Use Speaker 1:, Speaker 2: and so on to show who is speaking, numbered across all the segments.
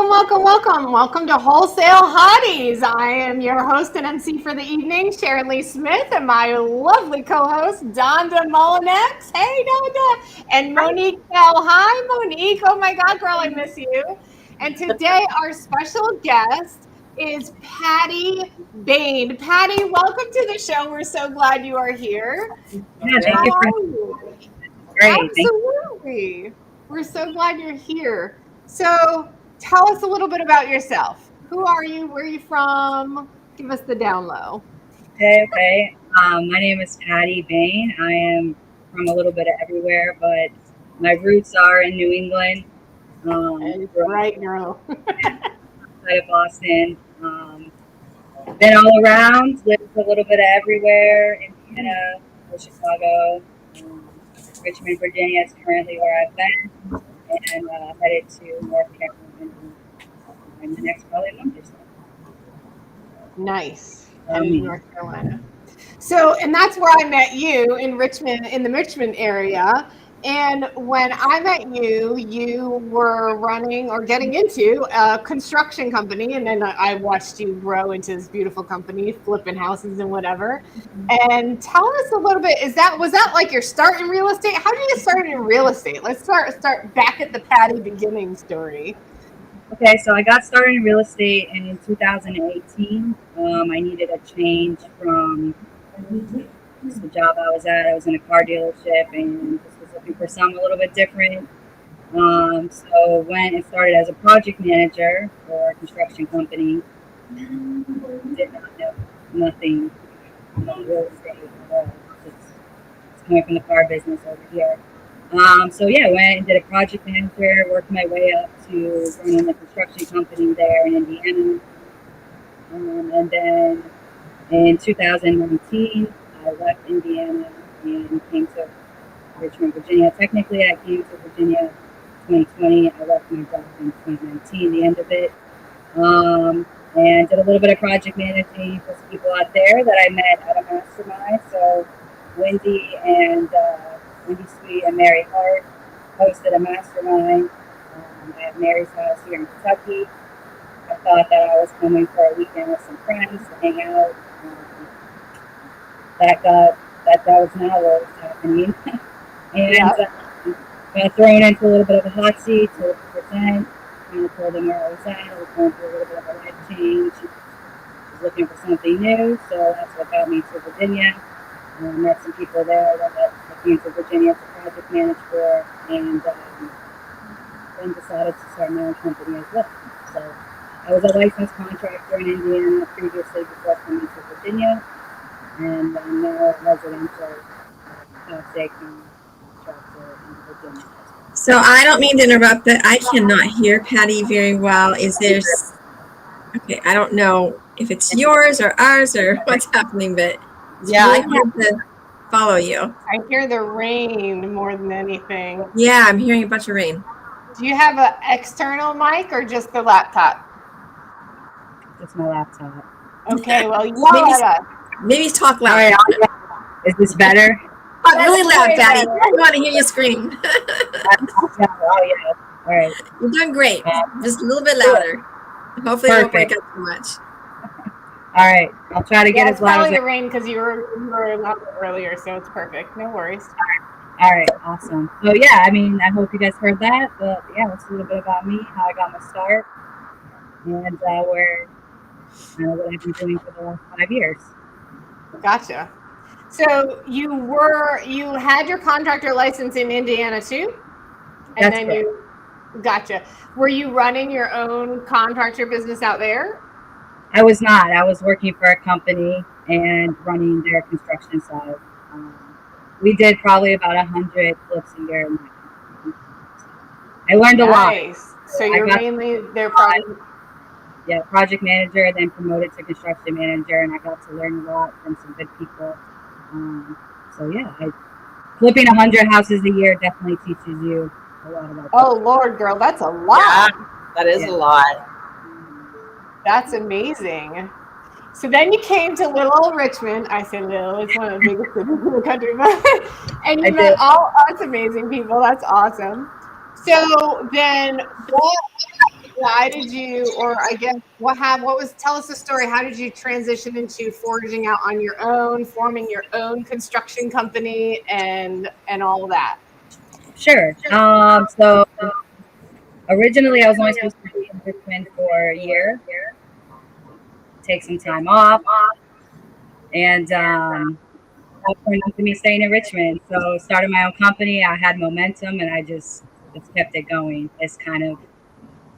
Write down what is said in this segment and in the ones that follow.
Speaker 1: Welcome to Wholesale Hotties. I am your host and MC for the evening, Sharon Lee Smith, and my lovely co-host, Donda Mullinex. Hey, Donda. And Monique Bell. Hi, Monique. Oh my God, girl, I miss you. And today, our special guest is Patty Bane. Patty, welcome to the show. We're so glad you are here.
Speaker 2: Yeah,
Speaker 1: How
Speaker 2: thank you for
Speaker 1: are you?
Speaker 2: great. Thank
Speaker 1: Absolutely. We're so glad you're here. So tell us a little bit about yourself. Who are you? Where are you from? Give us the down low.
Speaker 2: you. Okay. My name is Patty Bane. I am from a little bit of everywhere, but my roots are in New England. Grew up
Speaker 1: Right, girl.
Speaker 2: outside of Boston. Been all around. Lived a little bit of everywhere. Indiana, Chicago, Richmond, Virginia is currently where I've been, and headed to North Carolina in the next probably month or so.
Speaker 1: Nice. Headed to
Speaker 2: Me.
Speaker 1: North Carolina. So, and that's where I met you in Richmond, in the Richmond area. And when I met you, you were running or getting into a construction company. And then I watched you grow into this beautiful company, flipping houses and whatever. And tell us a little bit, was that like your start in real estate? How did you get started in real estate? Let's start back at the Patty beginning story.
Speaker 2: Okay, so I got started in real estate in 2018. I needed a change from the job I was at. I was in a car dealership and just was looking for something a little bit different. So went and started as a project manager for a construction company. Did not know nothing about real estate at all. Just coming from the car business over here. So yeah, went and did a project manager, worked my way up to running a construction company there in Indiana. And then in 2019, I left Indiana and came to Richmond, Virginia. Technically, I came to Virginia 2020. I left my job in 2019, the end of it. And did a little bit of project managing for some people out there that I met at a mastermind. So Wendy Sweet and Mary Hart hosted a mastermind at Mary's house here in Kentucky. I thought that I was coming for a weekend with some friends to hang out. That was not what was happening. And got thrown into a little bit of a hot seat to present. Kind of told them where I was at. I was going through a little bit of a life change. Was looking for something new, so that's what got me to Virginia. Met some people there that I came to Virginia to project manage for, and then decided to start my own company as well. So I was a licensed contractor in Indiana previously before coming to Virginia, and I'm now a residential Class A contractor in Virginia.
Speaker 3: So I don't mean to interrupt, but I cannot hear Patty very well. Okay, I don't know if it's yours or ours or what's happening, but it's really hard to follow you.
Speaker 1: I hear the rain more than anything.
Speaker 3: Yeah, I'm hearing a bunch of rain.
Speaker 1: Do you have an external mic or just the laptop?
Speaker 2: Just my laptop.
Speaker 1: Okay, well,
Speaker 3: maybe talk louder.
Speaker 2: Is this better?
Speaker 3: Really loud, Patty. I want to hear you scream.
Speaker 2: Oh, yeah. All right.
Speaker 3: You're doing great. Just a little bit louder. Hopefully it won't break up too much.
Speaker 2: All right. I'll try to get as loud as I can.
Speaker 1: It's probably the rain because you were loud earlier, so it's perfect. No worries.
Speaker 2: All right. Awesome. So, yeah, I mean, I hope you guys heard that. But, yeah, that's a little bit about me, how I got my start, and what I've been doing for the last 5 years.
Speaker 1: Gotcha. So you had your contractor license in Indiana too? And
Speaker 2: That's correct.
Speaker 1: Gotcha. Were you running your own contractor business out there?
Speaker 2: I was not. I was working for a company and running their construction side. We did probably about 100 flips a year in that company. I learned a lot.
Speaker 1: So you're mainly their project.
Speaker 2: Yeah, project manager, then promoted to construction manager, and I got to learn a lot from some good people. So yeah, flipping 100 houses a year definitely teaches you a lot about that.
Speaker 1: Oh Lord, girl, that's a lot.
Speaker 4: Yeah, that is a lot.
Speaker 1: That's amazing. So then you came to little old Richmond. I say little, it's one of the biggest cities in the country, and you met all us amazing people. That's awesome. So then what why did you, or I guess tell us the story. How did you transition into foraging out on your own, forming your own construction company and all of that?
Speaker 2: Sure. So originally I was only supposed to be in Richmond for a year, take some time off, and that turned into me staying in Richmond. So started my own company. I had momentum, and I just kept it going. It's kind of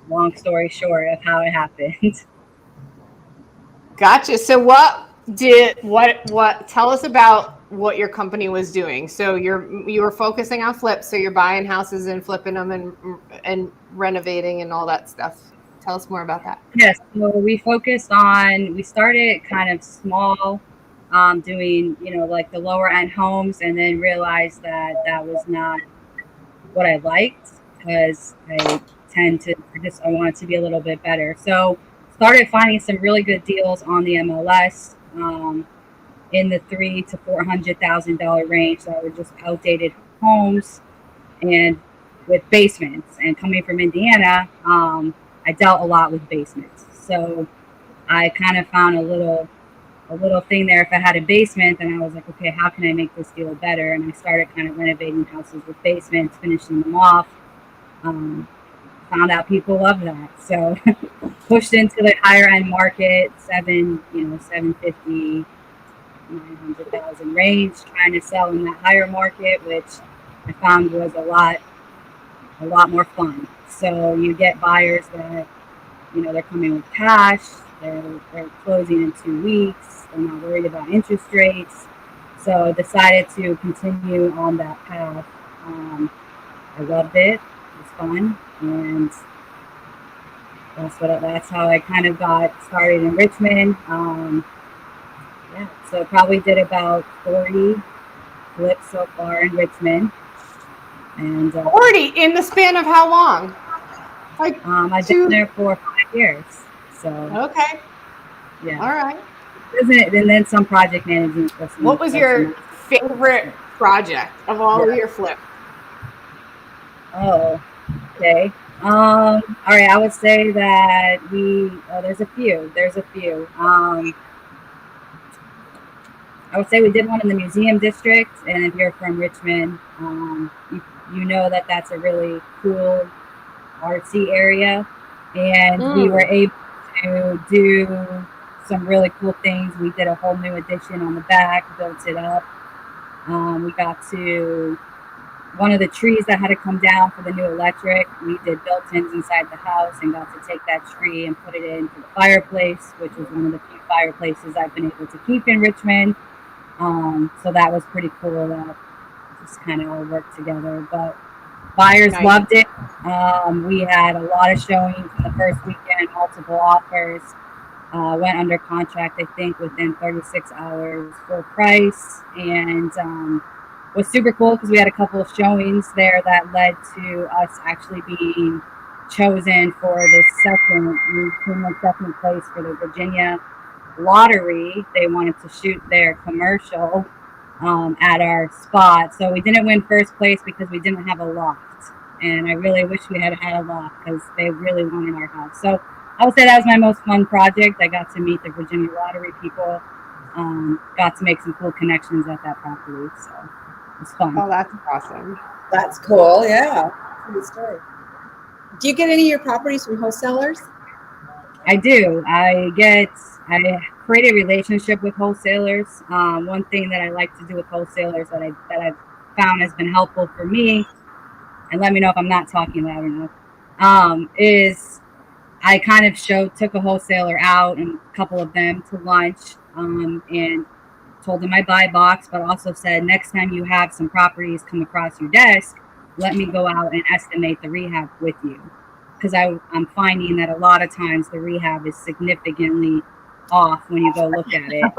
Speaker 2: long story short of how it happened.
Speaker 1: Gotcha. So tell us about what your company was doing. So you were focusing on flips, so you're buying houses and flipping them and renovating and all that stuff. Tell us more about that.
Speaker 2: Yes, so we started kind of small, doing, like the lower end homes, and then realized that that was not what I liked, because I wanted to be a little bit better. So started finding some really good deals on the MLS, in the $300,000 to $400,000 range that were just outdated homes and with basements. And coming from Indiana, I dealt a lot with basements. So I kind of found a little thing there. If I had a basement, then I was like, okay, how can I make this deal better? And I started kind of renovating houses with basements, finishing them off. Found out people love that. So pushed into the higher end market, 750, 900,000 range, trying to sell in that higher market, which I found was a lot more fun. So you get buyers that, they're coming with cash, they're closing in 2 weeks, they're not worried about interest rates. So decided to continue on that path. I loved it. It was fun, and that's how I kind of got started in Richmond. So probably did about 40 flips so far in Richmond. And
Speaker 1: 40 in the span of how long? Like
Speaker 2: I've been there for 5 years. So
Speaker 1: okay,
Speaker 2: yeah,
Speaker 1: all right.
Speaker 2: And then some project management.
Speaker 1: What was your favorite project of all of your flips?
Speaker 2: Oh, okay. All right. I would say that there's a few. I would say we did one in the museum district, and if you're from Richmond, you know that that's a really cool artsy area, and we were able to do some really cool things. We did a whole new addition on the back, built it up. We got to one of the trees that had to come down for the new electric. We did built-ins inside the house and got to take that tree and put it into the fireplace, which was one of the few fireplaces I've been able to keep in Richmond. So that was pretty cool. That just kind of all worked together. But buyers loved it. We had a lot of showings in the first weekend, multiple offers. Went under contract, I think, within 36 hours, full price, and was super cool because we had a couple of showings there that led to us actually being chosen for the second place for the Virginia lottery. They wanted to shoot their commercial at our spot, so we didn't win first place because we didn't have a loft, and I really wish we had had a loft because they really wanted our house. So I would say that was my most fun project. I got to meet the Virginia lottery people, got to make some cool connections at that property, so it was fun.
Speaker 1: Oh, that's awesome.
Speaker 4: That's cool. Yeah, good story. Do you get any of your properties from wholesalers?
Speaker 2: I do. I create a relationship with wholesalers. One thing that I like to do with wholesalers that I've found has been helpful for me, and let me know if I'm not talking loud enough, is I kind of took a wholesaler out and a couple of them to lunch, and told them I buy box, but also said, next time you have some properties come across your desk, let me go out and estimate the rehab with you. Because I'm finding that a lot of times the rehab is significantly off when you go look at it.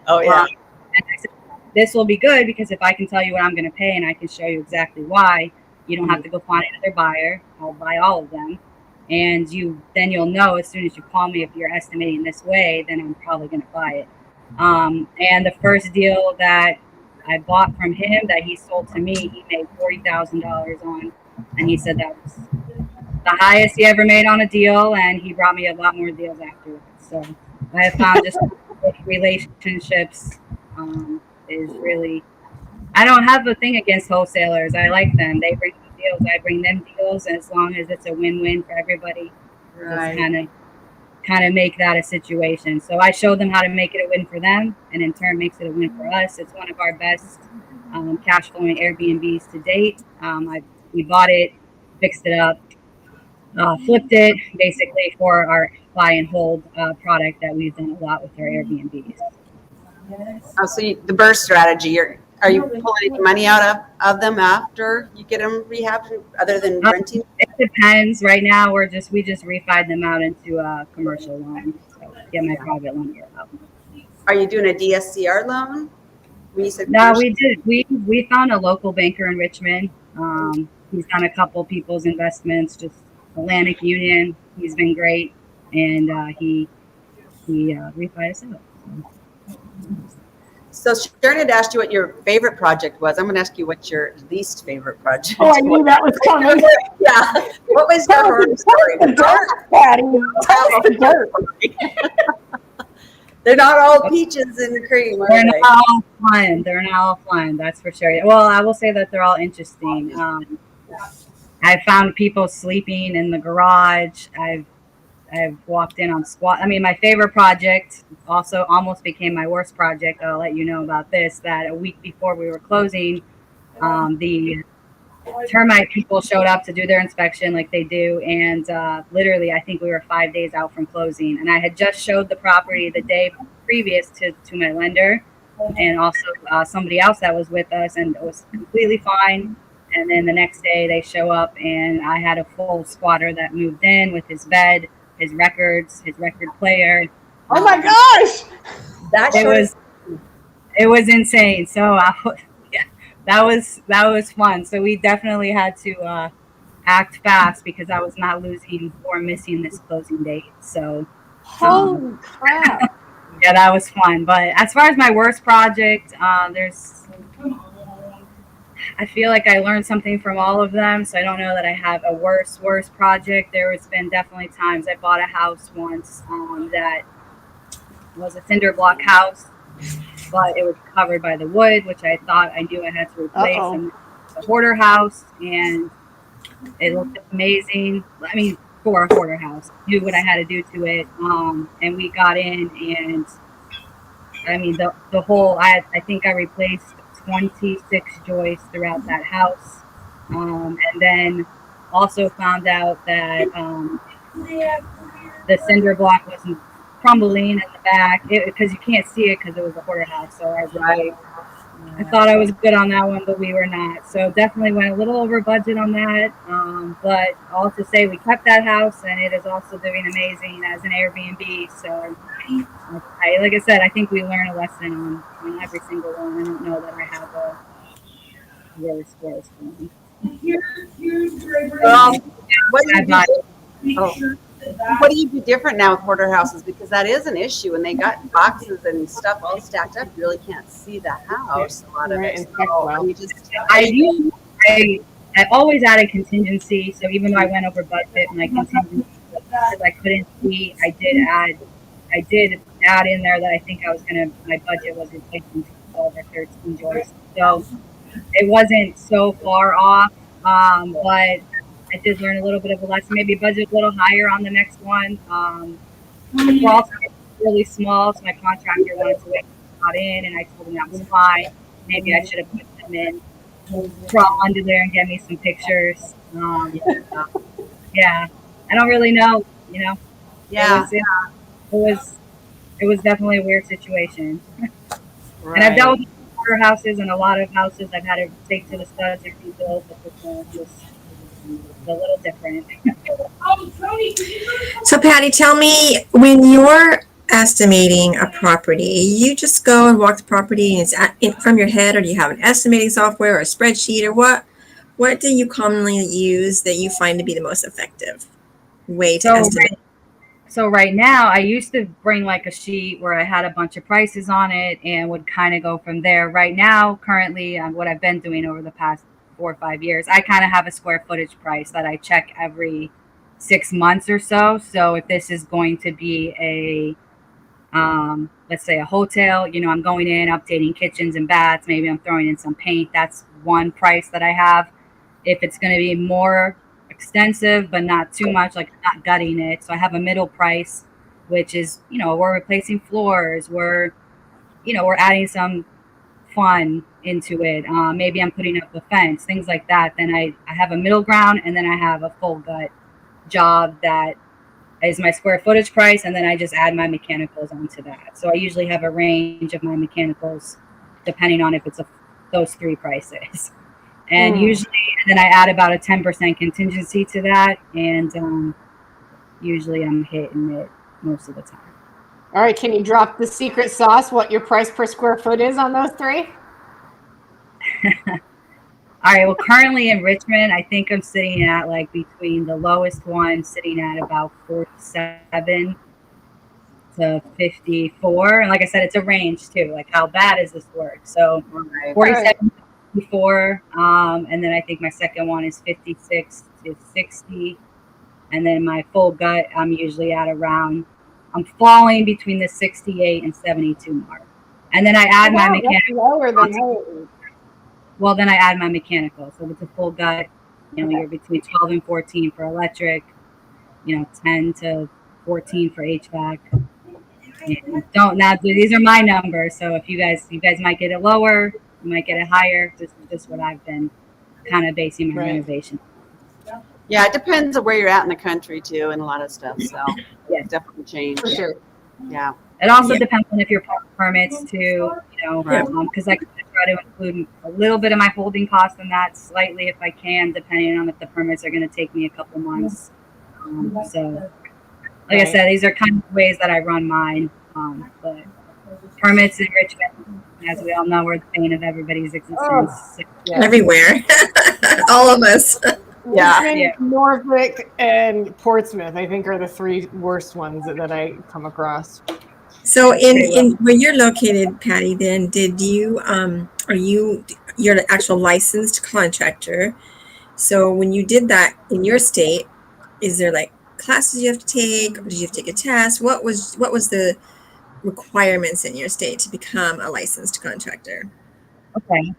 Speaker 4: Oh, yeah.
Speaker 2: And I said, this will be good because if I can tell you what I'm going to pay and I can show you exactly why, you don't have to go find another buyer. I'll buy all of them. And then you'll know as soon as you call me, if you're estimating this way, then I'm probably going to buy it. And the first deal that I bought from him that he sold to me, he made $40,000 on, and he said that was the highest he ever made on a deal, and he brought me a lot more deals afterwards. So I have found just relationships is really. I don't have a thing against wholesalers. I like them. They bring me deals. I bring them deals, and as long as it's a win-win for everybody, just kind of make that a situation. So I showed them how to make it a win for them, and in turn makes it a win for us. It's one of our best cash flowing Airbnbs to date. We bought it, fixed it up, flipped it basically for our buy and hold product that we've done a lot with our Airbnbs.
Speaker 4: Oh, so the burst strategy, are you pulling any money out of them after you get them rehabbed other than renting?
Speaker 2: It depends. Right now, we just refied them out into a commercial loan. So get my private lender out.
Speaker 4: Are you doing a DSCR loan?
Speaker 2: No, we did. We found a local banker in Richmond. He's done a couple people's investments, just Atlantic Union. He's been great, and he refied us out.
Speaker 4: So Sharon had asked you what your favorite project was. I'm going to ask you what your least favorite project
Speaker 1: Oh, I knew that was coming.
Speaker 4: Yeah. What was your horror story?
Speaker 1: The dirt, Patty. Tell us the dirt.
Speaker 4: They're not all peaches and cream, are
Speaker 2: They're
Speaker 4: they?
Speaker 2: not all fun. They're not all fun. That's for sure. Well, I will say that they're all interesting. I found people sleeping in the garage. I've walked in on squat. I mean, my favorite project also almost became my worst project. I'll let you know about this, that a week before we were closing, the termite people showed up to do their inspection like they do. And literally, I think we were 5 days out from closing. And I had just showed the property the day previous to my lender and also somebody else that was with us, and it was completely fine. And then the next day they show up, and I had a full squatter that moved in with his bed, his records, his record player.
Speaker 1: Oh my gosh!
Speaker 2: It was insane. So that was fun. So we definitely had to act fast because I was not losing or missing this closing date. So
Speaker 1: Holy crap!
Speaker 2: Yeah, that was fun. But as far as my worst project, I feel like I learned something from all of them, so I don't know that I have a worst project. There has been definitely times I bought a house once that was a cinder block house, but it was covered by the wood, which I thought I knew I had to replace. And it's a hoarder house, and it looked amazing. I mean, for a hoarder house, I knew what I had to do to it, and we got in, and I mean the whole. I think I replaced 26 joists throughout that house, and then also found out that the cinder block wasn't crumbling in the back because you can't see it because it was a hoarder house. So I thought I was good on that one, but we were not. So definitely went a little over budget on that. But all to say, we kept that house, and it is also doing amazing as an Airbnb. So like I said, I think we learn a lesson on every single one. I don't know that I have a worst one.
Speaker 4: What do you do different now with hoarder houses? Because that is an issue, and they got boxes and stuff all stacked up. You really can't see the house. A lot of it.
Speaker 2: I always added contingency. So even though I went over budget, my contingency because I couldn't see, I did add in there that I think my budget was replacing 12 or 13 joists. So it wasn't so far off, but I did learn a little bit of a lesson. Maybe budget a little higher on the next one. We're also really small, so my contractor wanted to wait got in, and I told him that was fine. Maybe I should have put them in, crawl under there and get me some pictures. Yeah, I don't really know.
Speaker 4: Yeah,
Speaker 2: it was definitely a weird situation. Right. And I've dealt with hoarder houses and a lot of houses I've had to take to the studs and rebuild, but this one was a little different.
Speaker 3: So Patty, tell me, when you're estimating a property, you just go and walk the property and it's from your head, or do you have an estimating software or a spreadsheet, or what do you commonly use that you find to be the most effective way to estimate?
Speaker 2: So right now, I used to bring like a sheet where I had a bunch of prices on it and would kind of go from there. Right now, currently, what I've been doing over the past 4 or 5 years, I kind of have a square footage price that I check every 6 months or so. So if this is going to be a let's say a hotel, I'm going in, updating kitchens and baths, maybe I'm throwing in some paint, that's one price that I have. If it's going to be more extensive but not too much, like not gutting it, so I have a middle price, which is, we're replacing floors, we're adding some fun into it, maybe I'm putting up a fence, things like that. Then I have a middle ground, and then I have a full gut job that is my square footage price, and then I just add my mechanicals onto that. So I usually have a range of my mechanicals depending on if it's those three prices. And usually, and then I add about a 10% contingency to that, and usually I'm hitting it most of the time.
Speaker 1: All right, can you drop the secret sauce, what your price per square foot is on those three?
Speaker 2: All right, well, currently in Richmond, I think I'm sitting at like between the lowest one sitting at about 47 to 54. And like I said, it's a range too. Like, how bad is this work? So 47 to 54. And then I think my second one is 56 to 60. And then my full gut, I'm usually at around, I'm falling between the 68 and 72 mark. And then I add my mechanical.
Speaker 1: Lower than that.
Speaker 2: Well, then I add my mechanical. So with a full gut, you're between 12 and 14 for electric, 10 to 14 for HVAC. And these are my numbers. So if you guys might get it lower, you might get it higher. This is just what I've been kind of basing my renovation.
Speaker 4: Yeah, it depends on where you're at in the country too, and a lot of stuff. So
Speaker 2: yeah,
Speaker 4: definitely change.
Speaker 1: For sure.
Speaker 4: Yeah.
Speaker 2: It also depends on if you're permits too, because I try to include a little bit of my holding costs in that slightly if I can, depending on if the permits are going to take me a couple months. So, like I said, these are kind of ways that I run mine. But permits in Richmond, as we all know, are the bane of everybody's existence.
Speaker 3: Everywhere, all of us.
Speaker 1: Richmond, Norfolk, and Portsmouth, I think, are the three worst ones that I come across.
Speaker 3: So in where you're located, Patty, then you're an actual licensed contractor. So when you did that in your state, is there like classes you have to take, or did you have to take a test? What was the requirements in your state to become a licensed contractor?
Speaker 2: Okay.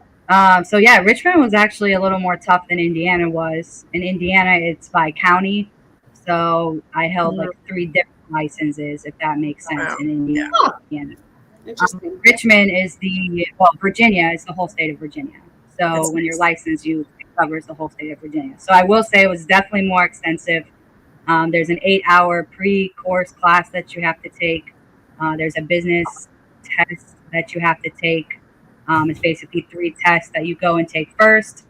Speaker 2: So yeah, Richmond was actually a little more tough than Indiana was. In Indiana, it's by county. So I held like 3 different licenses, if that makes sense, in Indiana.
Speaker 4: Interesting.
Speaker 2: Richmond is Virginia is the whole state of Virginia. So when you're licensed, it covers the whole state of Virginia. So I will say it was definitely more extensive. There's an 8-hour pre-course class that you have to take. There's a business test that you have to take. It's basically 3 tests that you go and take first.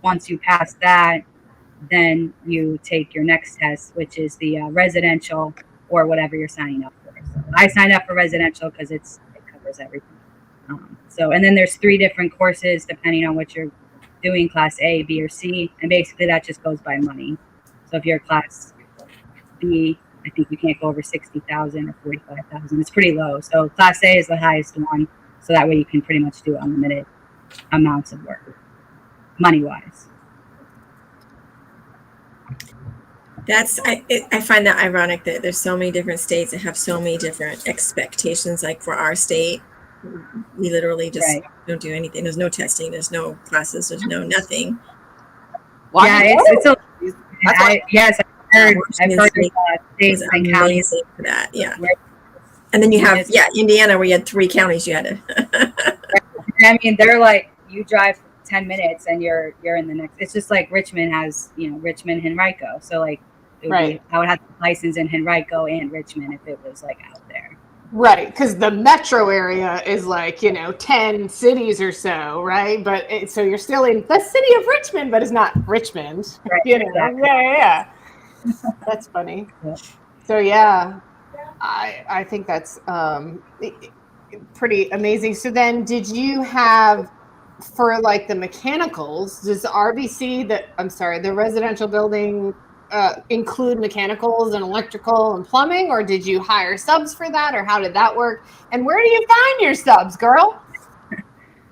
Speaker 2: Once you pass that, then you take your next test, which is the residential or whatever you're signing up for. So I signed up for residential because it covers everything. And then there's 3 different courses depending on what you're doing, class A, B, or C. And basically that just goes by money. So if you're class B, I think you can't go over 60,000 or 45,000. It's pretty low. So class A is the highest one. So that way you can pretty much do unlimited amounts of work, money-wise.
Speaker 3: I find that ironic that there's so many different states that have so many different expectations. Like for our state, we literally just don't do anything. There's no testing. There's no classes. There's no nothing.
Speaker 4: Well,
Speaker 2: it's yes, I've heard states and counties
Speaker 3: for that. Yeah. And then you have, Indiana, where you had 3 counties you had to.
Speaker 2: I mean, they're like, you drive 10 minutes and you're in the next. It's just like Richmond has, Richmond, Henrico. So like, I would have to license in Henrico and Richmond if it was like out there.
Speaker 1: Right, because the metro area is like, 10 cities or so, right? But so you're still in the city of Richmond, but it's not Richmond.
Speaker 2: Right, exactly.
Speaker 1: Yeah. That's funny.
Speaker 2: Yeah.
Speaker 1: So yeah, I think that's pretty amazing. So then, did you have for like the mechanicals? Does the RBC, the residential building, include mechanicals and electrical and plumbing, or did you hire subs for that, or how did that work? And where do you find your subs, girl?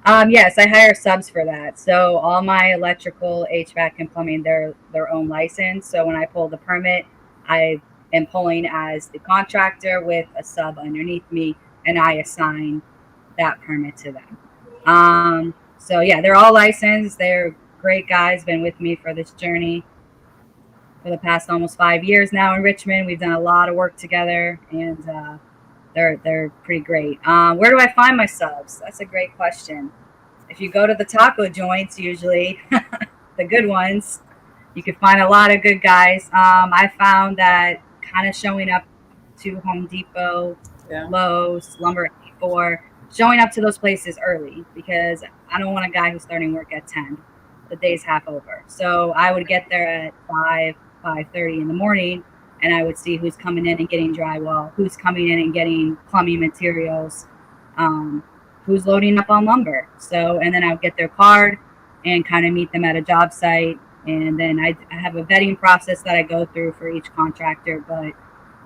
Speaker 2: Yes, I hire subs for that. So all my electrical, HVAC, and plumbing, they're their own license. So when I pull the permit, I am pulling as the contractor with a sub underneath me, and I assign that permit to them. So yeah, they're all licensed. They're great guys. Been with me for this journey for the past almost 5 years now in Richmond. We've done a lot of work together, and they're pretty great. Where do I find my subs? That's a great question. If you go to the taco joints, usually the good ones, you can find a lot of good guys. I found that kind of showing up to Home Depot, Lowe's, Lumber 84, showing up to those places early, because I don't want a guy who's starting work at 10. The day's half over. So I would get there at 5:30 in the morning, and I would see who's coming in and getting drywall, who's coming in and getting plumbing materials, who's loading up on lumber. So, and then I would get their card and kind of meet them at a job site. And then I have a vetting process that I go through for each contractor. But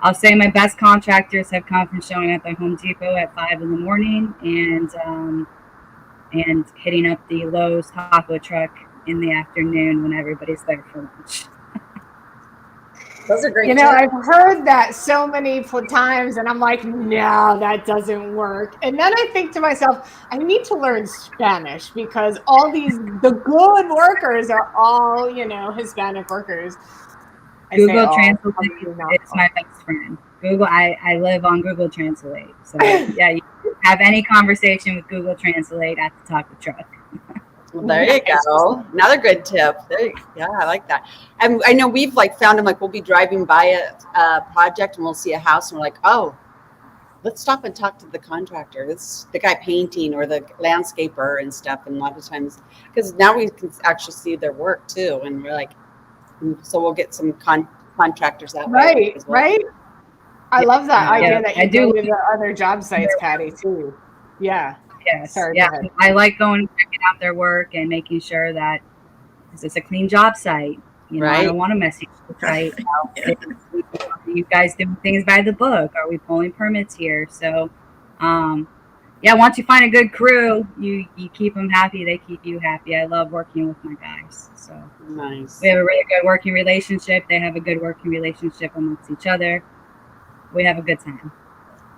Speaker 2: I'll say my best contractors have come from showing up at Home Depot at 5 in the morning and hitting up the Lowe's taco truck in the afternoon when everybody's there for lunch.
Speaker 4: Those are great.
Speaker 1: You know, I've heard that so many times, and I'm like, no, that doesn't work. And then I think to myself, I need to learn Spanish, because the good workers are all, Hispanic workers.
Speaker 2: Google Translate, it's my best friend. Google, I live on Google Translate. So yeah, you have any conversation with Google Translate at the taco truck.
Speaker 4: Well, there you go. Another good tip. Yeah, I like that. And I know we've found them, we'll be driving by a project and we'll see a house and we're like, oh, let's stop and talk to the contractor. It's the guy painting or the landscaper and stuff. And a lot of times, because now we can actually see their work too. And we're like, so we'll get some contractors that way.
Speaker 1: Right, right. I love that idea that you do with the other job sites, Patty, too. Yeah.
Speaker 2: Yes. Sorry, yeah. I like going and checking out their work and making sure that it's a clean job site. I don't want to mess the site out. You guys doing things by the book? Are we pulling permits here? So, once you find a good crew, you keep them happy. They keep you happy. I love working with my guys. So
Speaker 4: nice.
Speaker 2: We have a really good working relationship. They have a good working relationship amongst each other. We have a good time.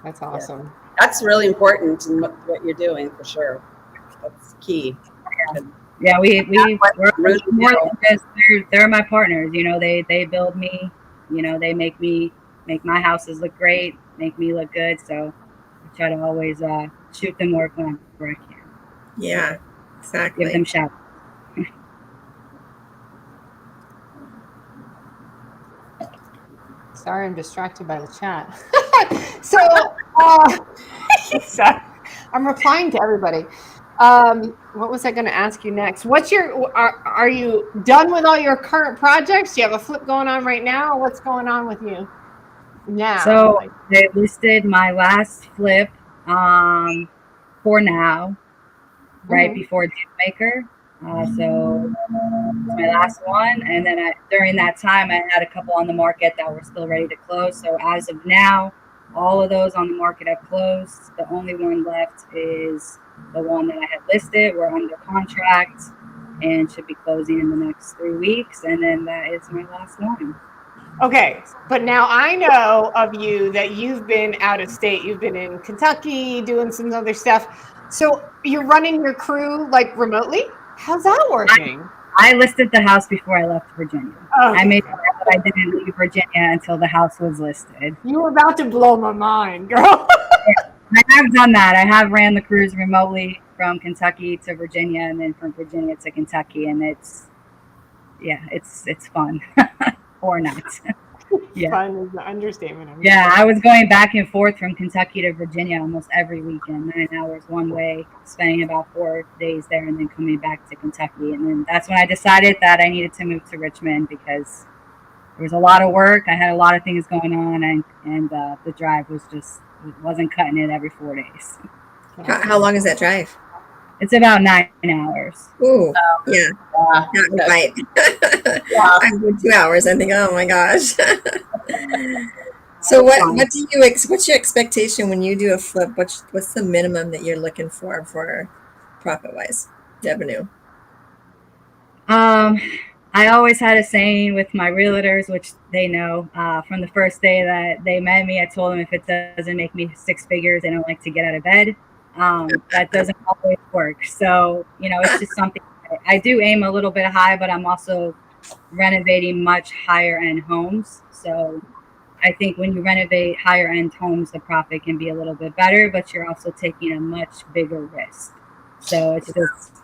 Speaker 1: That's awesome.
Speaker 4: Yeah. That's really important in what you're doing, for sure. That's key.
Speaker 2: Yeah, we're more than just, they're my partners. They build me. They make my houses look great, make me look good. So I try to always shoot them work whenever I can.
Speaker 3: Yeah, exactly.
Speaker 2: Give them shout.
Speaker 1: Sorry, I'm distracted by the chat. So, I'm replying to everybody. What was I going to ask you next? Are you done with all your current projects? Do you have a flip going on right now? What's going on with you now?
Speaker 2: So they listed my last flip for now, right before Dealmaker. So my last one, and then during that time I had a couple on the market that were still ready to close. So as of now, all of those on the market have closed. The only one left is the one that I had listed. We're under contract and should be closing in the next 3 weeks, and then that is my last one.
Speaker 1: Okay, but now I know of you that you've been out of state. You've been in Kentucky doing some other stuff. So you're running your crew remotely? How's that working?
Speaker 2: I listed the house before I left Virginia. Oh. I made sure that I didn't leave Virginia until the house was listed.
Speaker 1: You were about to blow my mind, girl.
Speaker 2: I have done that. I have ran the crews remotely from Kentucky to Virginia, and then from Virginia to Kentucky, and it's fun. Or not.
Speaker 1: Yeah. Fun is the understatement.
Speaker 2: Yeah, I was going back and forth from Kentucky to Virginia almost every weekend, 9 hours one way, spending about 4 days there, and then coming back to Kentucky. And then that's when I decided that I needed to move to Richmond, because there was a lot of work. I had a lot of things going on, and the drive wasn't cutting it every 4 days.
Speaker 3: How long is that drive?
Speaker 2: It's about 9 hours.
Speaker 3: Ooh, yeah. Not right. I'm doing 2 hours. I think, oh my gosh. So what's your expectation when you do a flip? What's the minimum that you're looking for profit-wise, revenue?
Speaker 2: I always had a saying with my realtors, which they know from the first day that they met me. I told them if it doesn't make me six figures, I don't like to get out of bed. That doesn't always work. So, it's just something I do aim a little bit high, but I'm also renovating much higher end homes. So I think when you renovate higher end homes, the profit can be a little bit better, but you're also taking a much bigger risk. So it's just,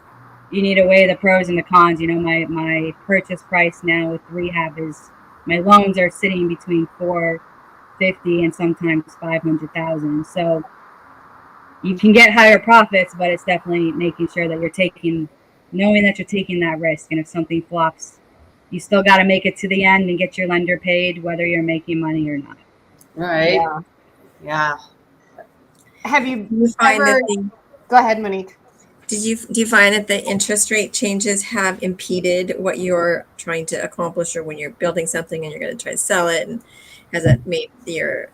Speaker 2: you need to weigh the pros and the cons. My purchase price now with rehab is, my loans are sitting between 450 and sometimes 500,000. So you can get higher profits, but it's definitely making sure that knowing that you're taking that risk. And if something flops, you still got to make it to the end and get your lender paid, whether you're making money or not.
Speaker 4: Right. Yeah.
Speaker 1: Have you
Speaker 3: find
Speaker 1: ever?
Speaker 3: that
Speaker 1: Go ahead, Monique.
Speaker 3: do you find that the interest rate changes have impeded what you're trying to accomplish, or when you're building something and you're going to try to sell it, and has that made your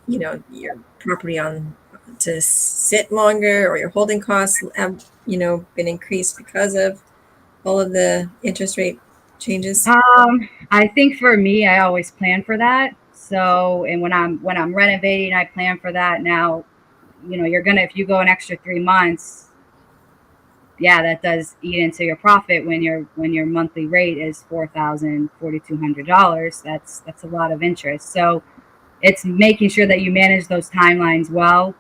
Speaker 3: property on to sit longer, or your holding costs have been increased because of all of the interest rate changes?
Speaker 2: I think for me, I always plan for that. So, and when I'm renovating, I plan for that. Now, if you go an extra 3 months, yeah, that does eat into your profit when your monthly rate is $4,200. That's a lot of interest. So it's making sure that you manage those timelines well,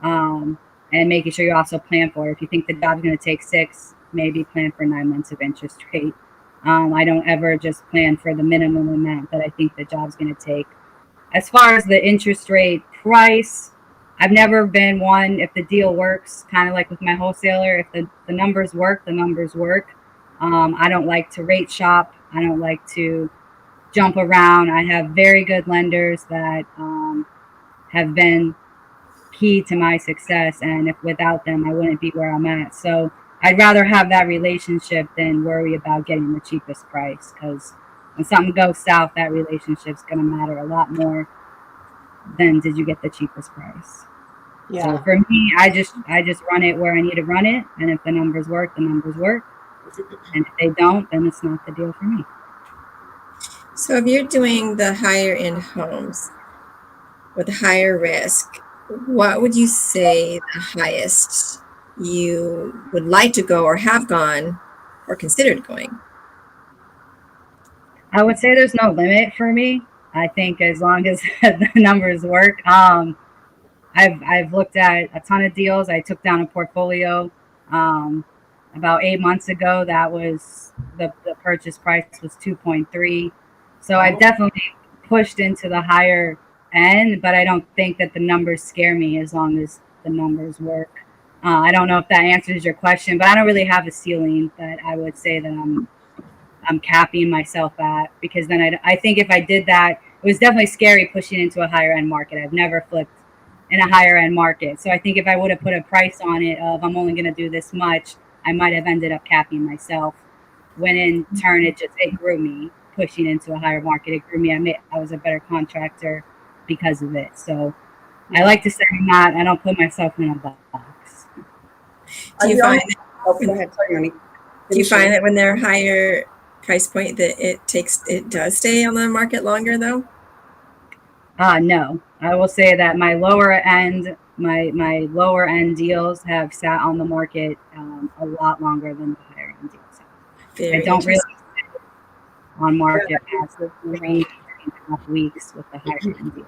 Speaker 2: and making sure you also plan for it. If you think the job's going to take 6, maybe plan for 9 months of interest rate. I don't ever just plan for the minimum amount that I think the job's going to take. As far as the interest rate price, I've never been one, if the deal works, kind of like with my wholesaler, if the numbers work, the numbers work. I don't like to rate shop. I don't like to jump around. I have very good lenders that have been key to my success. And if without them, I wouldn't be where I'm at. So I'd rather have that relationship than worry about getting the cheapest price, because when something goes south, that relationship's going to matter a lot more than did you get the cheapest price.
Speaker 1: Yeah.
Speaker 2: So for me, I just run it where I need to run it, and if the numbers work, the numbers work, and if they don't, then it's not the deal for me.
Speaker 3: So if you're doing the higher end homes with higher risk, what would you say the highest you would like to go, or have gone, or considered going?
Speaker 2: I would say there's no limit for me. I think as long as the numbers work. I've looked at a ton of deals. I took down a portfolio about 8 months ago. That was the purchase price was 2.3. So I've definitely pushed into the higher end, but I don't think that the numbers scare me as long as the numbers work. I don't know if that answers your question, but I don't really have a ceiling that I would say that I'm capping myself at, because then I think if I did that, it was definitely scary pushing into a higher end market. I've never flipped in a higher end market. So I think if I would have put a price on it of I'm only going to do this much, I might have ended up capping myself, when in turn it grew me pushing into a higher market. It grew me. I was a better contractor because of it. So I like to say I don't put myself in a box.
Speaker 3: Do you find
Speaker 4: go ahead. Sorry, Monique.
Speaker 3: Do you find that when they're higher price point that it does stay on the market longer though?
Speaker 2: No, I will say that my lower end deals have sat on the market a lot longer than the higher end deals. I don't really sit on market past 3.5 weeks with the higher end deal,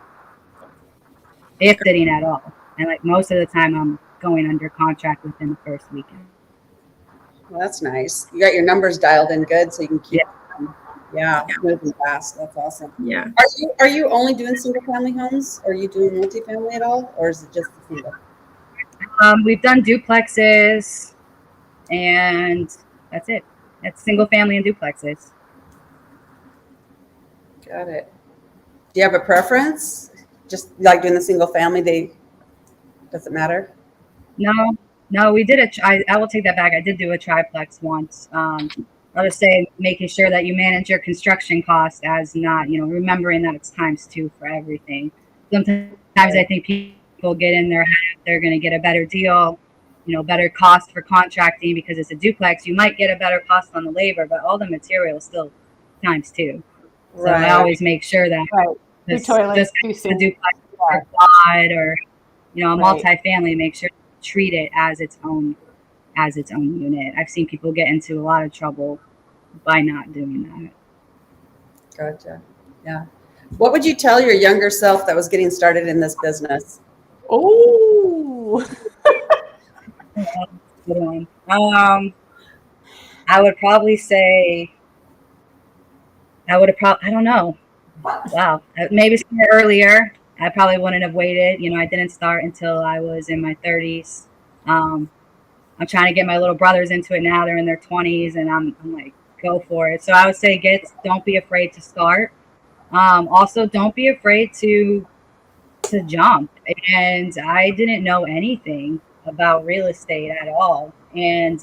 Speaker 2: if sitting at all. And like most of the time, I'm going under contract within the first weekend.
Speaker 4: Well, that's nice. You got your numbers dialed in good, so you can keep moving fast. That's awesome.
Speaker 3: Yeah.
Speaker 4: Are you only doing single family homes? Or are you doing multifamily at all, or is it just the single?
Speaker 2: We've done duplexes, and that's it. That's single family and duplexes.
Speaker 4: Got it. Do you have a preference? Just like doing the single family, doesn't matter?
Speaker 2: No, we did I will take that back. I did do a triplex once. I'll just say making sure that you manage your construction costs as not, remembering that it's ×2 for everything. Sometimes I think people get in their head they're going to get a better deal better cost for contracting because it's a duplex. You might get a better cost on the labor, but all the material is still times two. So I always make sure that
Speaker 1: Two toilets, two
Speaker 2: a
Speaker 1: sinks.
Speaker 2: duplex or quad or a
Speaker 1: Right.
Speaker 2: multifamily, make sure to treat it as its own unit. I've seen people get into a lot of trouble by not doing that.
Speaker 4: Gotcha. Yeah. What would you tell your younger self that was getting started in this business?
Speaker 1: Oh,
Speaker 2: Good one. I would probably say I don't know. Wow. Maybe start earlier. I probably wouldn't have waited. I didn't start until I was in my 30s. I'm trying to get my little brothers into it now. They're in their 20s, and I'm like, go for it. So I would say don't be afraid to start. Also, don't be afraid to jump. And I didn't know anything about real estate at all. And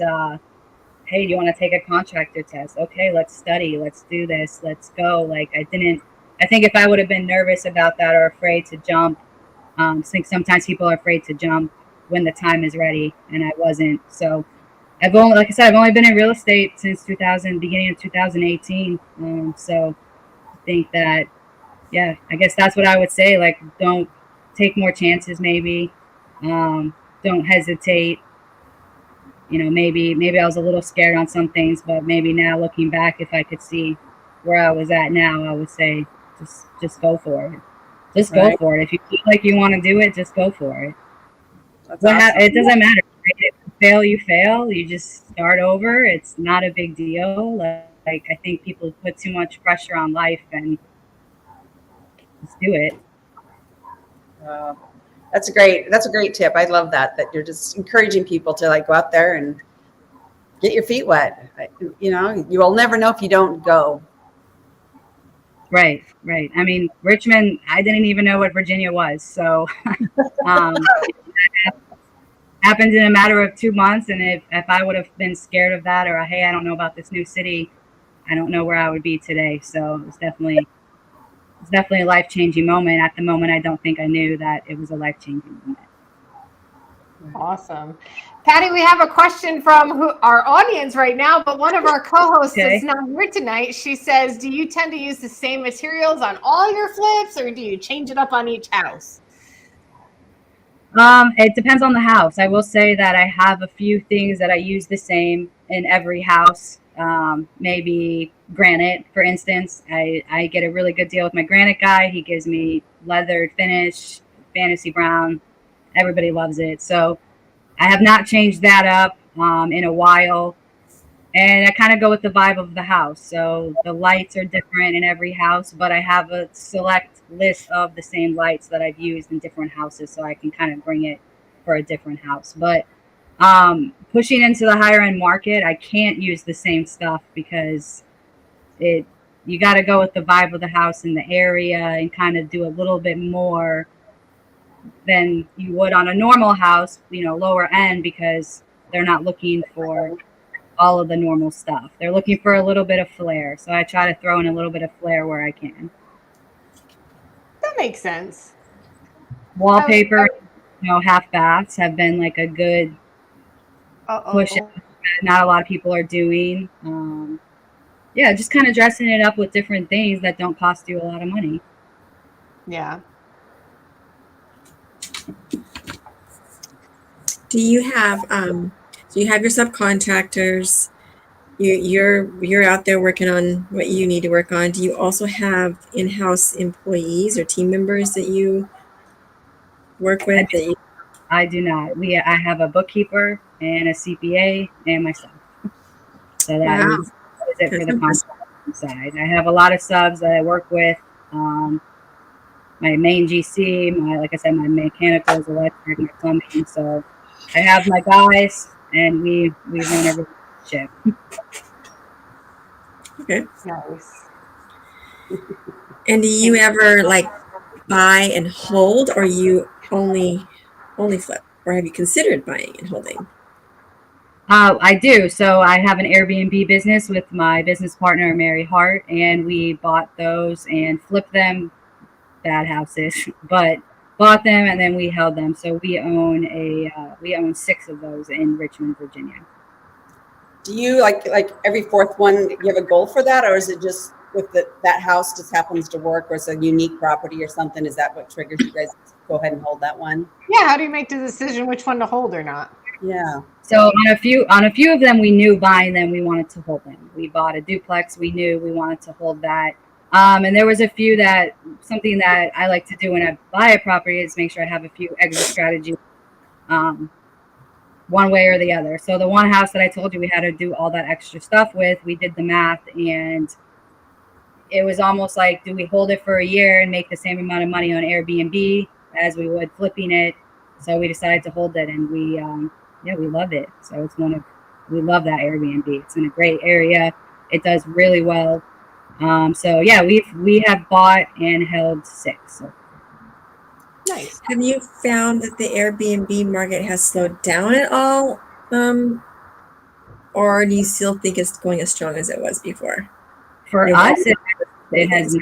Speaker 2: hey, do you want to take a contractor test? Okay, let's study. Let's do this. Let's go. Like I think if I would have been nervous about that or afraid to jump, I think sometimes people are afraid to jump when the time is ready, and I wasn't. So like I said, I've only been in real estate since beginning of 2018. So I think that, yeah, I guess that's what I would say. Like, don't take more chances. Maybe, don't hesitate. Maybe I was a little scared on some things, but maybe now looking back, if I could see where I was at now, I would say just go for it. Just go for it. If you feel like you want to do it, just go for it.
Speaker 4: That's awesome.
Speaker 2: It doesn't matter. Right? If you fail, you fail. You just start over. It's not a big deal. Like I think people put too much pressure on life, and just do it.
Speaker 4: That's a great tip. I love that you're just encouraging people to like go out there and get your feet wet. You will never know if you don't go.
Speaker 2: Right. I mean, Richmond, I didn't even know what Virginia was. So happened in a matter of 2 months. And if I would have been scared of that, or, hey, I don't know about this new city, I don't know where I would be today. So it's definitely a life-changing moment. At the moment, I don't think I knew that it was a life-changing moment.
Speaker 1: Awesome. Patty, we have a question from our audience right now, but one of our co-hosts is not here tonight. She says, do you tend to use the same materials on all your flips, or do you change it up on each house?
Speaker 2: It depends on the house. I will say that I have a few things that I use the same in every house. Maybe granite, for instance. I get a really good deal with my granite guy. He gives me leathered finish, fantasy brown. Everybody loves it. So I have not changed that up in a while. And I kind of go with the vibe of the house. So the lights are different in every house, but I have a select list of the same lights that I've used in different houses, so I can kind of bring it for a different house. But pushing into the higher end market, I can't use the same stuff because you got to go with the vibe of the house in the area and kind of do a little bit more than you would on a normal house, lower end, because they're not looking for all of the normal stuff. They're looking for a little bit of flair. So I try to throw in a little bit of flair where I can.
Speaker 1: That makes sense.
Speaker 2: Wallpaper, half baths have been like a good push that not a lot of people are doing. Just kind of dressing it up with different things that don't cost you a lot of money.
Speaker 1: Yeah.
Speaker 3: Do you have your subcontractors? You're out there working on what you need to work on. Do you also have in-house employees or team members that you work with?
Speaker 2: I do not. I have a bookkeeper and a CPA and myself. So that is it for the contracting side. I have a lot of subs that I work with. My main GC, like I said, my mechanicals, electric, my plumbing. So I have my guys, and we run every ship.
Speaker 3: Okay.
Speaker 1: Nice.
Speaker 3: And do you ever like buy and hold, or you only flip, or have you considered buying and holding?
Speaker 2: I do. So I have an Airbnb business with my business partner, Mary Hart, and we bought those and flipped them. Bad houses, but bought them, and then we held them. So we own 6 of those in Richmond, Virginia.
Speaker 4: Do you like every fourth one? You have a goal for that, or is it just with that house just happens to work, or it's a unique property or something? Is that what triggers you guys to go ahead and hold that one?
Speaker 1: Yeah. How do you make the decision which one to hold or not?
Speaker 4: Yeah.
Speaker 2: So on a few of them, we knew buying them, we wanted to hold them. We bought a duplex. We knew we wanted to hold that. And there was a few that something that I like to do when I buy a property is make sure I have a few exit strategies, one way or the other. So the one house that I told you we had to do all that extra stuff with, we did the math, and it was almost like, do we hold it for a year and make the same amount of money on Airbnb as we would flipping it? So we decided to hold it, and we love it. So we love that Airbnb. It's in a great area. It does really well. So yeah, we have bought and held 6. So.
Speaker 1: Nice.
Speaker 3: Have you found that the Airbnb market has slowed down at all? Or do you still think it's going as strong as it was before?
Speaker 2: For us, it has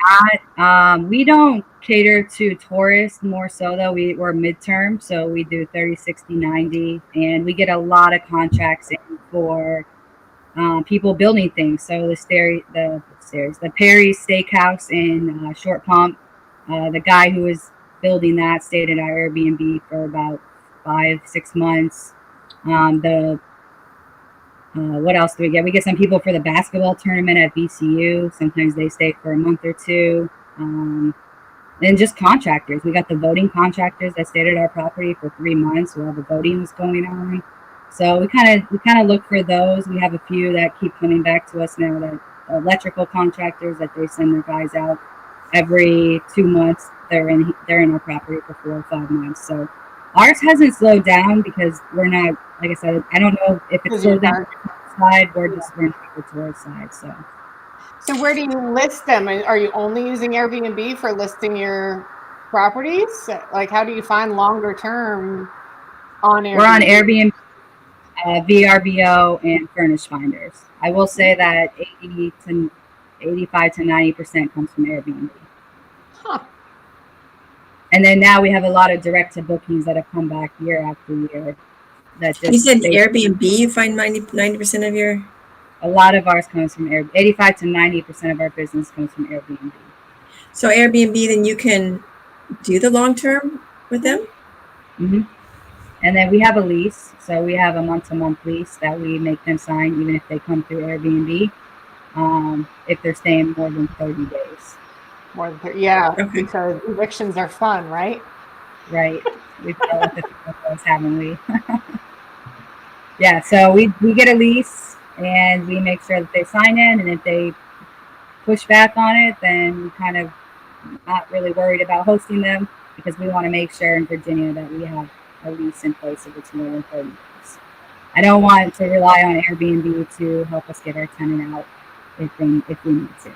Speaker 2: not. We don't cater to tourists more so, though. We're midterm, so we do 30, 60, 90, and we get a lot of contracts in for people building things. So the Perry Steakhouse in Short Pump, the guy who was building that stayed at our Airbnb for about 5-6 months. What else do we get? We get some people for the basketball tournament at VCU. Sometimes they stay for a month or two. And just contractors. We got the voting contractors that stayed at our property for 3 months while the voting was going on. So we kind of look for those. We have a few that keep coming back to us now, that electrical contractors that they send their guys out every 2 months. They're in our property for 4 or 5 months. So ours hasn't slowed down because we're not, like I said, I don't know if it's slowed down on the side. We're not the tourist side.
Speaker 1: So where do you list them? Are you only using Airbnb for listing your properties? Like, how do you find longer term on Airbnb?
Speaker 2: We're on Airbnb, VRBO, and Furnish Finders. I will say that 85 to 90% comes from Airbnb.
Speaker 1: Huh.
Speaker 2: And then now we have a lot of direct to bookings that have come back year after year.
Speaker 3: You said Airbnb, you find 90% of your...
Speaker 2: A lot of ours comes from Airbnb. 85 to 90% of our business comes from Airbnb.
Speaker 3: So Airbnb, then you can do the long term with them?
Speaker 2: Mm-hmm. And then we have a lease. So we have a month-to-month lease that we make them sign even if they come through Airbnb, if they're staying more than 30 days.
Speaker 1: More than 30, yeah.
Speaker 3: Okay.
Speaker 1: Because evictions are fun, right?
Speaker 2: Right. We've dealt with a few of those, haven't we? Yeah, so we get a lease and we make sure that they sign in, and if they push back on it, then we kind of not really worried about hosting them, because we want to make sure in Virginia that we have a lease in place if it's more than 30 days. I don't want to rely on Airbnb to help us get our tenant out if we need to.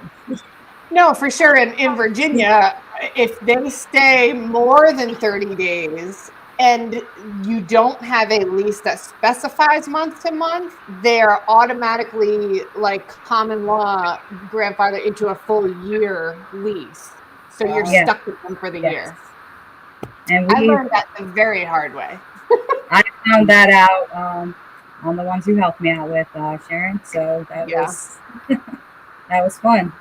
Speaker 1: No, for sure. In Virginia, if they stay more than 30 days and you don't have a lease that specifies month to month, they are automatically, like common law, grandfathered into a full year lease. So you're stuck with them for the year. And I learned that the very hard way.
Speaker 2: I found that out on the ones who helped me out with, Sharon. So that was that was fun.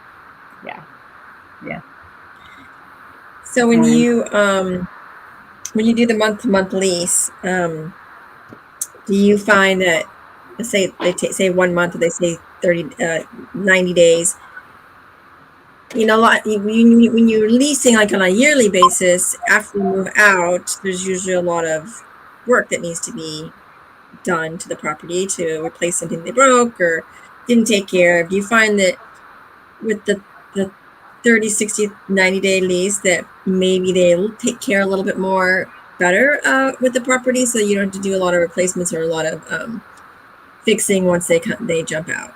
Speaker 2: Yeah.
Speaker 3: So when you do the month-to-month lease, do you find that, let's say they say 1 month, or they say 90 days, you know, when you're leasing like on a yearly basis, after you move out, there's usually a lot of work that needs to be done to the property to replace something they broke or didn't take care of. Do you find that with the 30, 60, 90-day lease that maybe they'll take care a little bit more better with the property, so you don't have to do a lot of replacements or a lot of fixing once they jump out?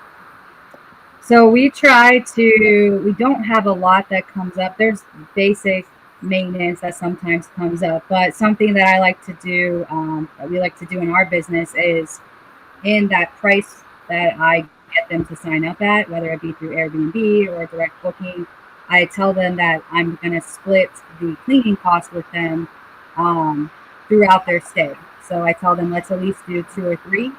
Speaker 2: So we don't have a lot that comes up. There's basic maintenance that sometimes comes up, but something that I like to do, that we like to do in our business, is in that price that I get them to sign up at, whether it be through Airbnb or direct booking, I tell them that I'm going to split the cleaning costs with them throughout their stay. So I tell them, let's at least do 2 or 3.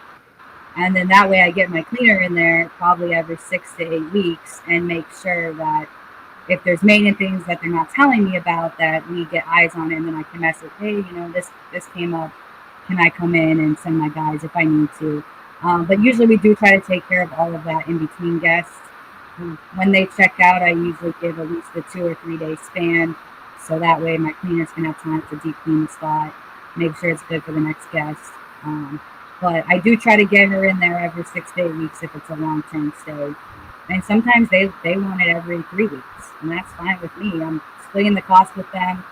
Speaker 2: And then that way I get my cleaner in there probably every 6 to 8 weeks and make sure that if there's maintenance things that they're not telling me about, that we get eyes on it, and then I can message, hey, you know, this came up. Can I come in and send my guys if I need to? But usually we do try to take care of all of that in between guests. When they check out, I usually give at least a 2 or 3 day span. So that way my cleaners can have time to deep clean the spot, make sure it's good for the next guest. But I do try to get her in there every 6 to 8 weeks if it's a long-term stay. And sometimes they want it every 3 weeks, and that's fine with me. I'm splitting the cost with them,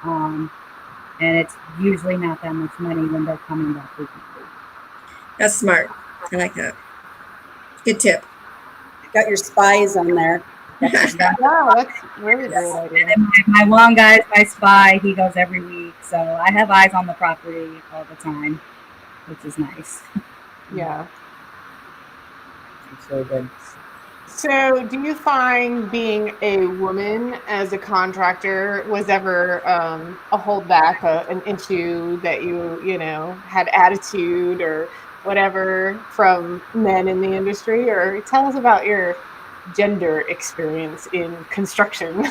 Speaker 2: and it's usually not that much money when they're coming that frequently.
Speaker 3: That's smart. I like that. Good tip.
Speaker 4: Got your spies on there.
Speaker 1: Wow, that's really great idea.
Speaker 2: And my one guy's my spy. He goes every week, so I have eyes on the property all the time, which is nice.
Speaker 1: Yeah.
Speaker 4: So good.
Speaker 1: So, do you find being a woman as a contractor was ever a holdback, an issue that you know, had attitude or whatever from men in the industry? Or tell us about your gender experience in construction.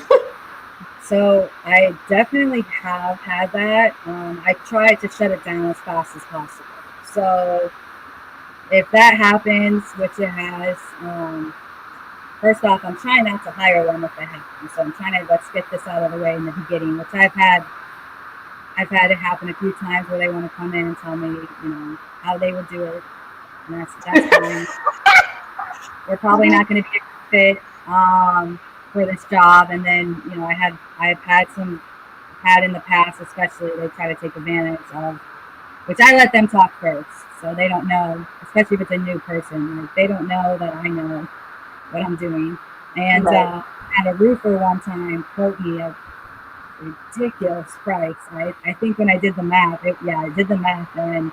Speaker 2: So I definitely have had that. I tried to shut it down as fast as possible. So if that happens, which it has, first off, I'm trying not to hire them if it happens. So I'm trying to let's get this out of the way in the beginning, which I've had it happen a few times where they want to come in and tell me, you know, how they would do it. And that's fine. We're probably not going to be a good fit for this job. And then, you know, I've had in the past, especially they try to take advantage of, which I let them talk first. So they don't know, especially if it's a new person, like they don't know that I know what I'm doing. And
Speaker 1: Right.
Speaker 2: had a roofer one time quote me a ridiculous price. I think when I did the math, I did the math, and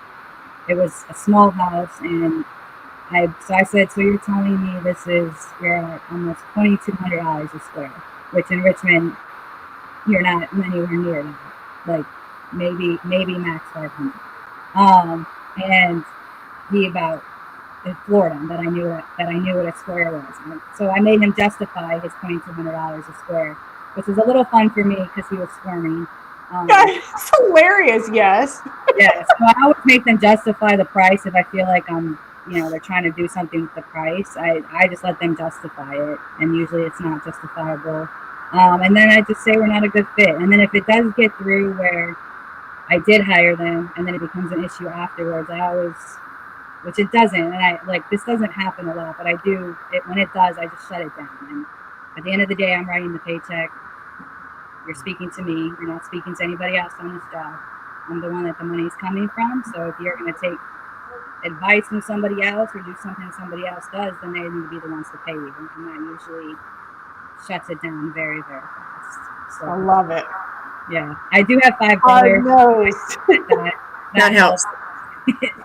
Speaker 2: it was a small house, and I said, so you're telling me you're at almost $2,200 a square, which in Richmond you're not anywhere near that, like maybe max 500. And he about in Florida that I knew what a square was. So I made him justify his $2,200 a square, which was a little fun for me because he was squirming.
Speaker 1: That's hilarious. Yes.
Speaker 2: Yeah, so I always make them justify the price if I feel like they're trying to do something with the price. I just let them justify it, and usually it's not justifiable. And then I just say we're not a good fit. And then if it does get through where I did hire them, and then it becomes an issue afterwards, which it doesn't, and this doesn't happen a lot, but I do it when it does. I just shut it down. And at the end of the day, I'm writing the paycheck. You're speaking to me. You're not speaking to anybody else on this job. I'm the one that the money's coming from. So if you're going to take advice from somebody else or do something somebody else does, then they need to be the ones to pay you. And that usually shuts it down very, very fast. So,
Speaker 1: I love it.
Speaker 2: Yeah, I do have 5 brothers.
Speaker 3: That helps.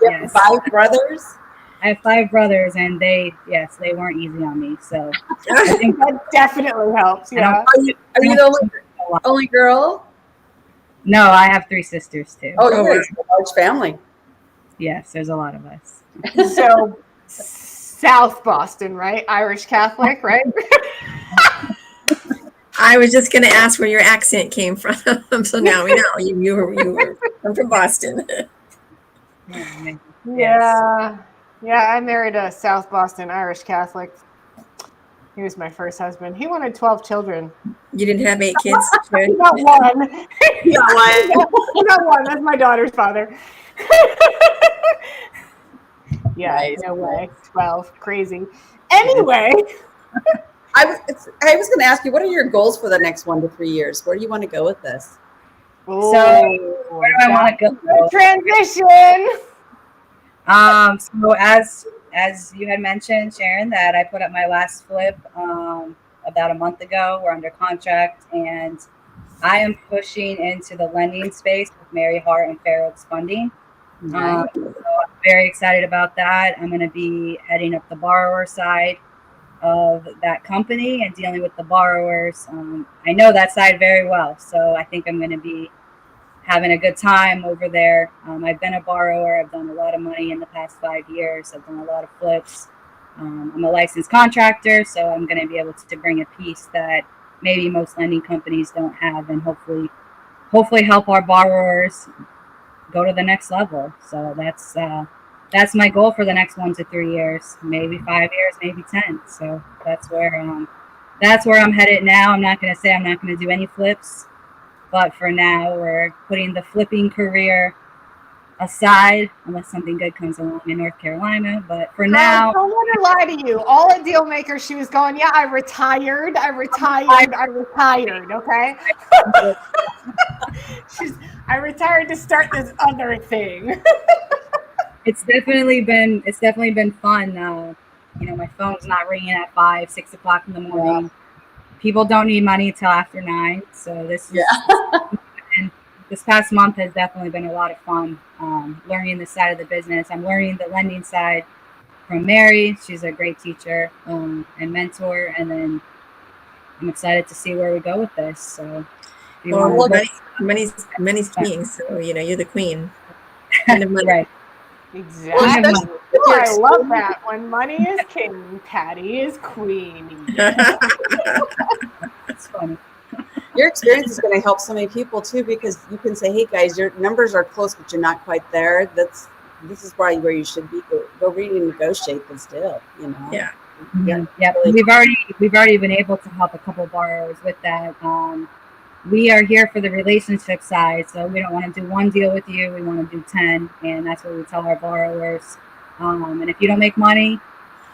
Speaker 2: Yes.
Speaker 4: 5 brothers?
Speaker 2: I have 5 brothers, and they weren't easy on me. So
Speaker 1: I think that definitely helps. Yeah.
Speaker 4: Are you the only girl?
Speaker 2: No, I have 3 sisters too.
Speaker 4: Oh, you're a large family.
Speaker 2: Yes, there's a lot of us.
Speaker 1: So South Boston, right? Irish Catholic, right?
Speaker 3: I was just going to ask where your accent came from. So now we know you were from Boston.
Speaker 1: Yeah. Yeah, I married a South Boston Irish Catholic. He was my first husband. He wanted 12 children.
Speaker 3: You didn't have 8 kids?
Speaker 1: He got one. He got one. That's my daughter's father. Yeah,
Speaker 4: Nice.
Speaker 1: No way. 12. Crazy. Anyway.
Speaker 4: I was going to ask you, what are your goals for the next 1 to 3 years? Where do you want to go with this?
Speaker 2: So where do I want to go?
Speaker 1: Transition.
Speaker 2: So as you had mentioned, Sharon, that I put up my last flip about a month ago. We're under contract, and I am pushing into the lending space with Mary Hart and Fair Oaks Funding. So I'm very excited about that. I'm going to be heading up the borrower side of that company and dealing with the borrowers. I know that side very well, so I think I'm going to be having a good time over there. I've been a borrower. I've done a lot of money in the past 5 years. I've done a lot of flips. I'm a licensed contractor, so I'm going to be able to bring a piece that maybe most lending companies don't have, and hopefully help our borrowers go to the next level. So that's my goal for the next 1 to 3 years, maybe 5 years, maybe 10. So that's where I'm headed now. I'm not going to say I'm not going to do any flips, but for now we're putting the flipping career aside unless something good comes along in North Carolina. But for now,
Speaker 1: don't let her lie to you. All a deal maker, she was going, yeah, I retired. Okay. I retired to start this other thing.
Speaker 2: it's definitely been fun. My phone's not ringing at 5, 6 o'clock in the morning. Yeah. People don't need money till after 9. So this past month has definitely been a lot of fun. Learning this side of the business. I'm learning the lending side from Mary. She's a great teacher and mentor. And then I'm excited to see where we go with this. So,
Speaker 3: money's king. So you're the queen.
Speaker 2: Right.
Speaker 1: Exactly. Well, I love that. When money is king, Patty is queen. Yeah.
Speaker 2: That's funny.
Speaker 4: Your experience is going to help so many people too, because you can say, "Hey guys, your numbers are close, but you're not quite there. This is probably where you should be. Go renegotiate this deal."
Speaker 3: Yeah.
Speaker 2: Mm-hmm. Yeah. We've already been able to help a couple borrowers with that. We are here for the relationship side, so we don't want to do one deal with you. We want to do 10, and that's what we tell our borrowers. And if you don't make money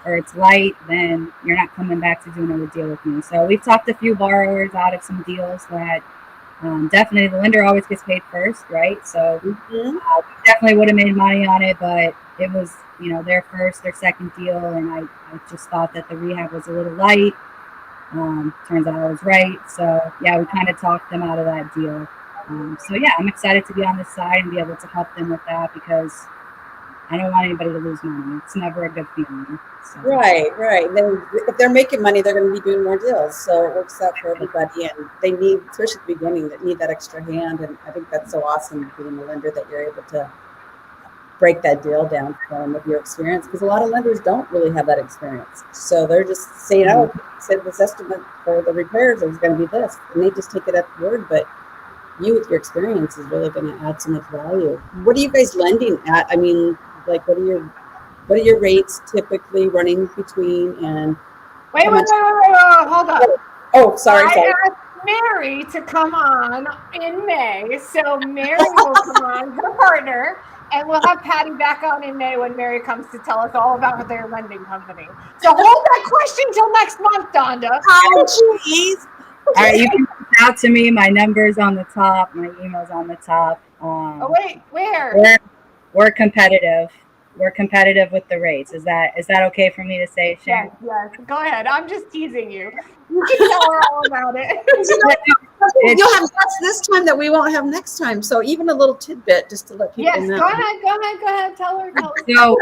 Speaker 2: or it's light, then you're not coming back to do another deal with me. So we've talked a few borrowers out of some deals that definitely the lender always gets paid first, right? So we definitely would have made money on it, but it was their second deal, and I just thought that the rehab was a little light. Turns out I was right. So yeah, we kind of talked them out of that deal. So yeah, I'm excited to be on this side and be able to help them with that, because I don't want anybody to lose money. It's never a good feeling. So.
Speaker 4: Right. Then if they're making money, they're going to be doing more deals. So it works out for everybody. And they need, especially at the beginning, that need that extra hand. And I think that's so awesome being a lender that you're able to break that deal down for them with your experience, because a lot of lenders don't really have that experience. So they're just saying, "Oh, said this estimate for the repairs is going to be this," and they just take it at the word. But you, with your experience, is really going to add so much value. What are you guys lending at? I mean, like, what are your rates typically running between? And
Speaker 1: wait, hold on.
Speaker 4: Oh, sorry.
Speaker 1: I asked Mary to come on in May, so Mary will come on, her partner, and we'll have Patty back on in May when Mary comes to tell us all about their lending company. So hold that question till next month, Donda.
Speaker 3: Oh, jeez.
Speaker 2: All right, you can reach out to me. My number's on the top. My email's on the top.
Speaker 1: Oh wait, where?
Speaker 2: We're competitive. We're competitive with the rates. Is that okay for me to say, Sharon?
Speaker 1: Yes. Go ahead. I'm just teasing you. You can tell her all about it.
Speaker 4: You'll have lots this time that we won't have next time. So even a little tidbit just to let people know.
Speaker 1: Yes, go ahead. Tell her.
Speaker 2: So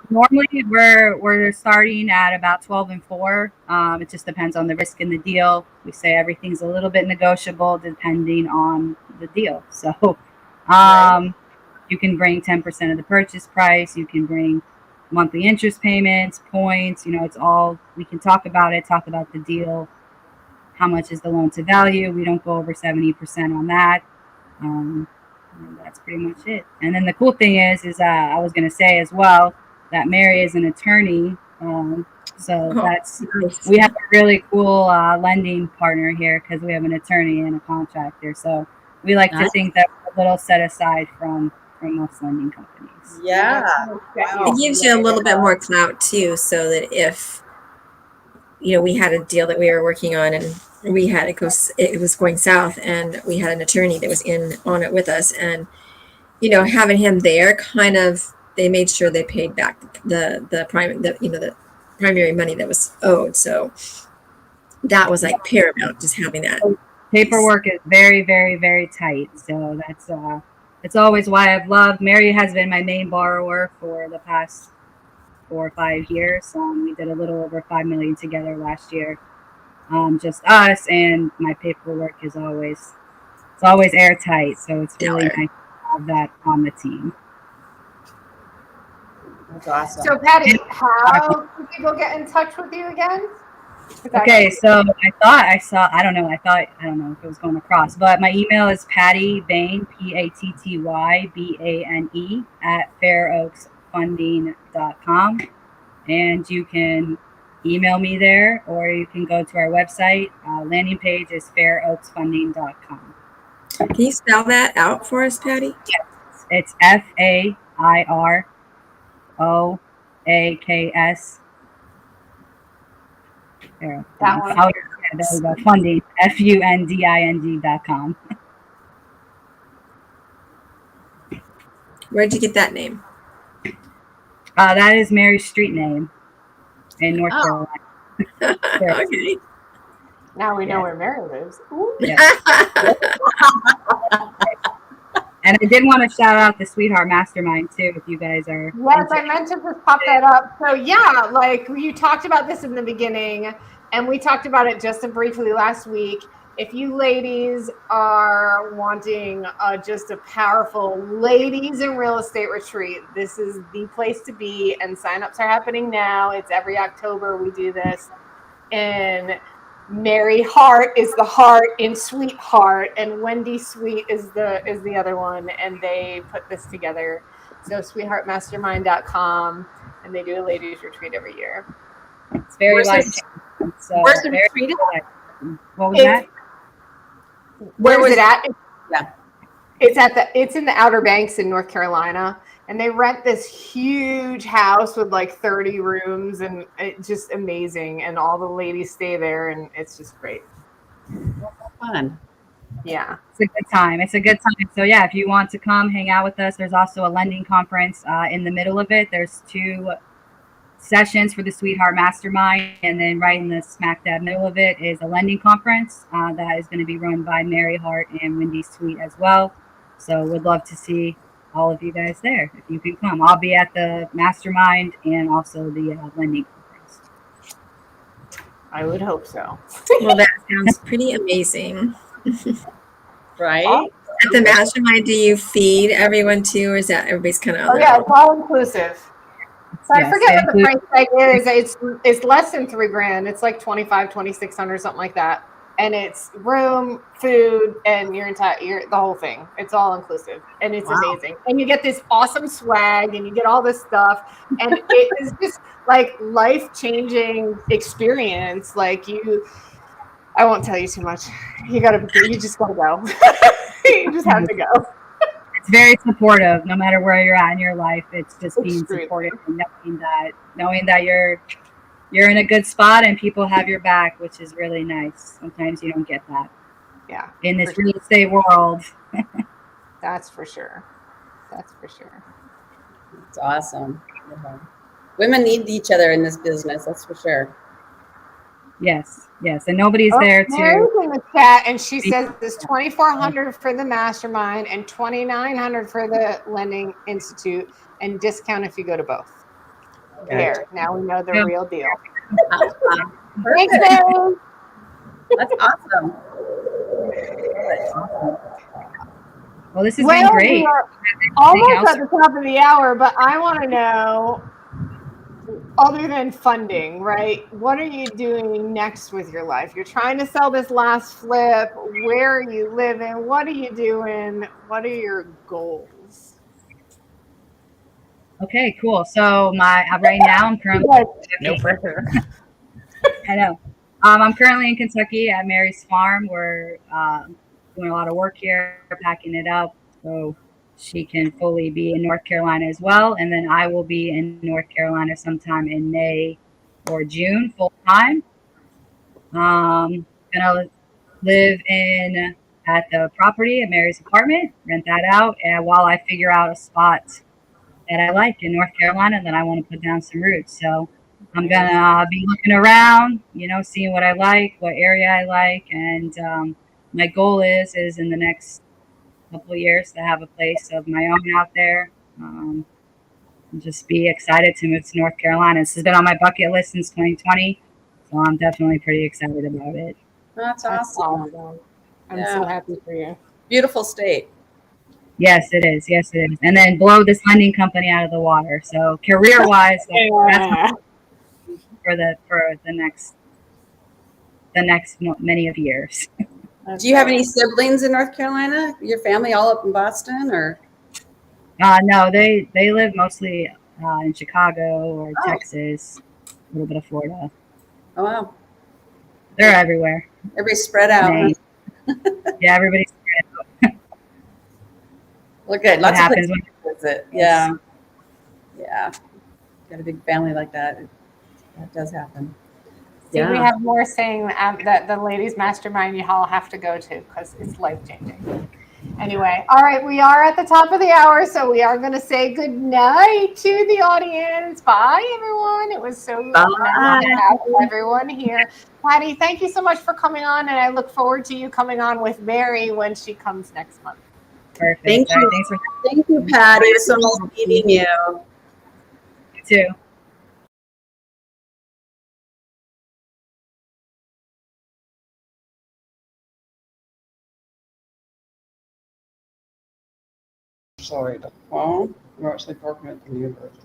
Speaker 2: normally we're starting at about 12 and 4. It just depends on the risk in the deal. We say everything's a little bit negotiable depending on the deal. So you can bring 10% of the purchase price. You can bring monthly interest payments, points. It's all, we can talk about the deal. How much is the loan to value? We don't go over 70% on that. That's pretty much it. And then the cool thing is I was going to say as well that Mary is an attorney. We have a really cool lending partner here, because we have an attorney and a contractor. So we like to think that we're a little set aside from most lending companies.
Speaker 4: Yeah.
Speaker 3: It gives you a little bit more clout too, so that if we had a deal that we were working on and it was going south, and we had an attorney that was on it with us, and having him there, kind of, they made sure they paid back the primary money that was owed. So that was like paramount, just having that.
Speaker 2: Paperwork is very, very, very tight. So it's always why I've loved. Mary has been my main borrower for the past 4 or 5 years. We did a little over $5 million together last year, just us. And my paperwork is always it's always airtight. So it's really
Speaker 3: Stellar.
Speaker 2: nice to have that on the team.
Speaker 4: That's awesome.
Speaker 1: So Patty, how can people get in touch with you again?
Speaker 2: Okay, so I don't know if it was going across, but my email is Patty Bane, PATTYBANE @fairoaksfunding.com. And you can email me there, or you can go to our website. Landing page is fairoaksfunding.com.
Speaker 3: Can you spell that out for us, Patty?
Speaker 2: Yes, it's FAIROAKS. There.
Speaker 1: That one.
Speaker 2: There we go. Funding, FUNDING.com.
Speaker 3: Where'd you get that name?
Speaker 2: That is Mary's street name in North Carolina.
Speaker 3: Okay.
Speaker 1: Now we know where Mary lives. Ooh.
Speaker 2: Yeah. And I did want to shout out the Sweetheart Mastermind too, if you guys are.
Speaker 1: Yes, I meant to just pop that up. So yeah, like you talked about this in the beginning, and we talked about it just briefly last week. If you ladies are wanting just a powerful ladies in real estate retreat, this is the place to be. And signups are happening now. It's every October we do this. And Mary Hart is the heart in Sweetheart, and Wendy Sweet is the other one, and they put this together. So sweetheartmastermind.com, and they do a ladies retreat every year.
Speaker 2: It's very
Speaker 4: Where's
Speaker 2: life
Speaker 4: this-
Speaker 2: changing.
Speaker 4: Where's the retreat?
Speaker 2: What was that?
Speaker 1: Where is it at?
Speaker 4: Yeah.
Speaker 1: It's in the Outer Banks in North Carolina, and they rent this huge house with like 30 rooms, and it's just amazing. And all the ladies stay there, and it's just great.
Speaker 4: Fun.
Speaker 1: Yeah.
Speaker 2: It's a good time. It's a good time. So yeah, if you want to come hang out with us, there's also a lending conference in the middle of it. There's 2 sessions for the Sweetheart Mastermind, and then right in the smack dab middle of it is a lending conference that is going to be run by Mary Hart and Wendy Sweet as well. So would love to see all of you guys there if you can come. I'll be at the Mastermind and also the lending conference.
Speaker 1: I would hope so.
Speaker 3: Well, that sounds pretty amazing.
Speaker 4: Right?
Speaker 3: At the mastermind, do you feed everyone too, or is that everybody's kind of on
Speaker 1: Oh
Speaker 3: their
Speaker 1: yeah,
Speaker 3: own?
Speaker 1: it's all inclusive. So
Speaker 2: Yes,
Speaker 1: I forget what the
Speaker 2: include-
Speaker 1: price tag is. It's less than $3,000. It's like 2,600, something like that. And it's room, food, and the whole thing. It's all inclusive, and it's amazing. And you get this awesome swag, and you get all this stuff, and it is just like life-changing experience. Like I won't tell you too much. You just gotta go. You just have to go.
Speaker 2: It's very supportive, no matter where you're at in your life. It's just being
Speaker 1: Extreme.
Speaker 2: supportive and knowing that you're in a good spot and people have your back, which is really nice. Sometimes you don't get that.
Speaker 1: Yeah.
Speaker 2: In this real estate world.
Speaker 1: That's for sure. That's for sure.
Speaker 4: It's awesome. Women need each other in this business, that's for sure.
Speaker 2: Yes. And nobody's there
Speaker 1: Mary's
Speaker 2: to.
Speaker 1: in the chat, and she says it's $2,400 for the mastermind and $2,900 for the lending institute, and discount if you go to both. There, now we know the
Speaker 2: Yeah.
Speaker 1: real deal.
Speaker 4: Thanks,
Speaker 1: Thanks, Mary.
Speaker 4: That's awesome.
Speaker 2: Well, this has been great.
Speaker 1: We are almost at the top of the hour, but I want to know, other than funding, right? What are you doing next with your life? You're trying to sell this last flip. Where are you living? What are you doing? What are your goals?
Speaker 2: Okay, cool. So right now I'm currently
Speaker 1: No pressure.
Speaker 2: I know. I'm currently in Kentucky at Mary's farm. We're doing a lot of work here, packing it up so she can fully be in North Carolina as well. And then I will be in North Carolina sometime in May or June full time. Gonna live at the property at Mary's apartment, rent that out, and while I figure out a spot that I like in North Carolina that I want to put down some roots. So I'm gonna be looking around, seeing what I like, what area I like, and my goal is in the next couple of years to have a place of my own out there. And just be excited to move to North Carolina. This has been on my bucket list since 2020, so I'm definitely pretty excited about it.
Speaker 4: That's awesome.
Speaker 1: I'm so happy for you.
Speaker 4: Beautiful state.
Speaker 2: Yes, it is. Yes, it is. And then blow this lending company out of the water. So career-wise, that's
Speaker 1: Yeah.
Speaker 2: for the next many of years.
Speaker 4: Do you have any siblings in North Carolina? Your family all up in Boston, or?
Speaker 2: No, they live mostly in Chicago or
Speaker 4: Oh,
Speaker 2: Texas, a little bit of Florida.
Speaker 4: oh wow.
Speaker 2: They're everywhere.
Speaker 4: Everybody's spread out. Huh?
Speaker 2: Maine. Yeah, everybody's.
Speaker 4: Well, good.
Speaker 2: What
Speaker 4: Lots of
Speaker 2: happens
Speaker 4: places
Speaker 2: when
Speaker 4: to visit. Yeah. Yeah. Got a big family like that. That does happen.
Speaker 1: See, we
Speaker 4: Yeah.
Speaker 1: have more saying that the ladies' mastermind you all have to go to because it's life changing. Anyway, all right, we are at the top of the hour, so we are going to say good night to the audience. Bye, everyone. It was so nice to have everyone here. Patty, thank you so much for coming on, and I look forward to you coming on with Mary when she comes next month.
Speaker 2: Perfect.
Speaker 4: Thank you.
Speaker 2: Thanks for
Speaker 4: Thank you, Patty. It was so nice meeting you.
Speaker 2: you too.
Speaker 4: Sorry, the phone. We're actually parking at the university.